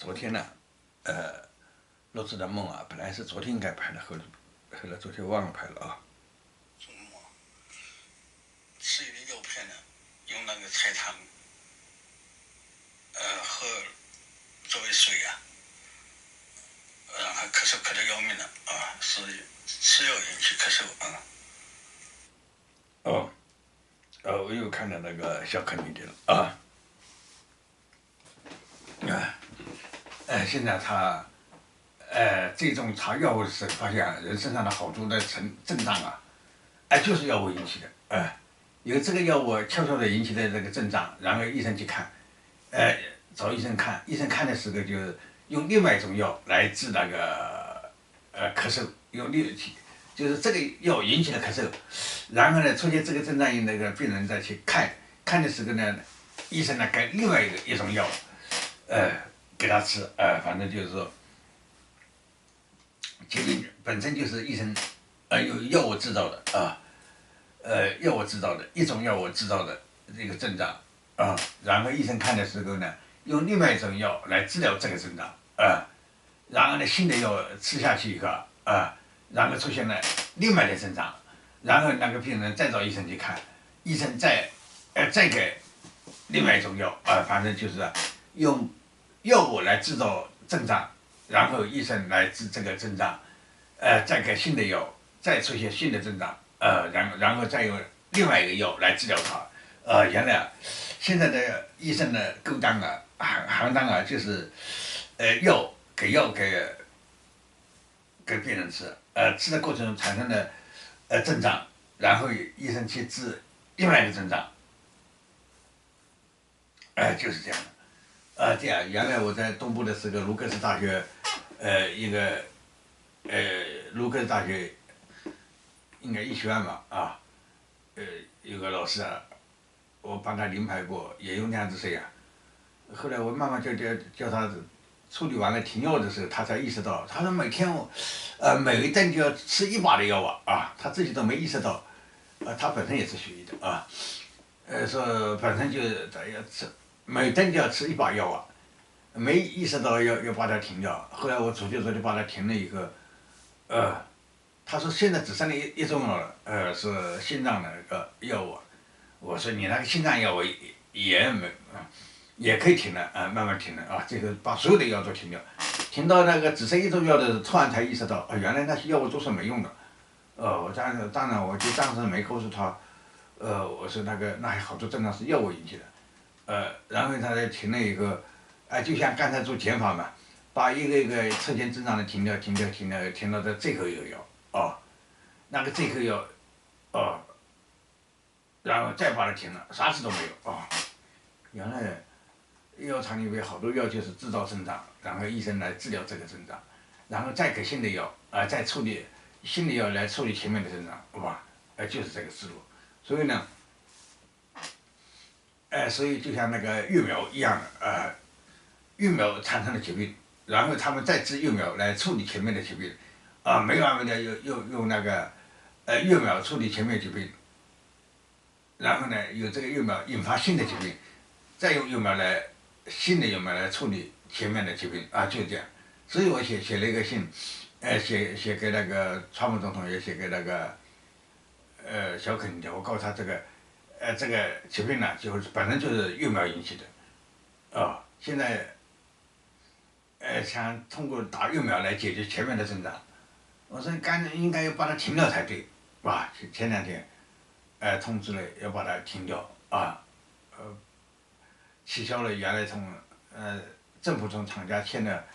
昨天呢，录制的梦啊，本来是昨天应该拍的，后来昨天忘了拍了啊。中午吃一粒药片呢，用那个菜汤，喝作为水啊，还咳嗽咳得要命了啊，是吃药引起咳嗽啊。我又看到那个小肯尼迪了啊。现在他，这种查药物的时候，发现人身上的好多的症状啊，就是药物引起的，有这个药物悄悄的引起的这个症状，然后医生去看，找医生看，医生看的时候就用另外一种药来治那个咳嗽，就是这个药引起的咳嗽，然后呢出现这个症状以后，那个病人再去看的时候呢，医生呢给另外一种药，给他吃，反正就是说，其实本身就是医生，有药物制造的啊，药物制造的一种药物制造的这个症状啊，然后医生看的时候呢，用另外一种药来治疗这个症状然后呢新的药吃下去以后然后出现了另外的症状，然后那个病人再找医生去看，医生再给另外一种药反正就是用药物来制造症状，然后医生来治这个症状，再给新的药，再出现新的症状，然后再用另外一个药来治疗它。原来现在的医生的勾当行当就是给药给病人吃，吃的过程中产生的症状，然后医生去治另外一个症状，就是这样的。这样，原来我在东部的时候，卢克斯大学，卢克斯大学应该医学院吧有个老师我帮他临排过，也用那样子水后来我慢慢叫他处理完了停药的时候，他才意识到，他说每天每一顿就要吃1把的药他自己都没意识到，他本身也是学医的说本身就要吃。每顿就要吃1把药没意识到要把它停掉。后来我出去时候就把它停了以后，他说现在只剩了一种药了，是心脏的那个药物。我说你那个心脏药物也可以停了慢慢停了这个把所有的药都停掉，停到那个只剩一种药的时候，突然才意识到原来那些药物都是没用的。我当然我就当时没告诉他，我说那还好多症状是药物引起的。然后他才停了以后，就像刚才做减法嘛，把一个一个出现症状的停掉，停到这最后一个药那个最后药然后再把它停了，啥事都没有原来药厂里面好多药就是制造症状，然后医生来治疗这个症状，然后再给新的药再处理新的药来处理前面的症状，就是这个思路。所以呢。所以就像那个育苗一样的，育苗产生了疾病，然后他们再治育苗来处理前面的疾病，没完没了又用那个育苗处理前面疾病，然后呢有这个育苗引发新的疾病，再用新的育苗来处理前面的疾病就这样。所以我写了一个信，写给那个川普总统，也写给那个小肯尼迪，我告诉他这个疾病呢，就是本身就是育苗引起的，现在想通过打育苗来解决前面的症状，我说应该要把它停掉才对，前2天，通知了要把它停掉取消了原来政府从厂家签的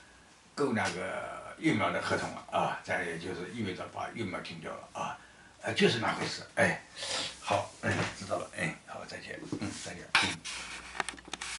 购那个育苗的合同了再也就是意味着把育苗停掉了就是那回事好，知道了好，再见再见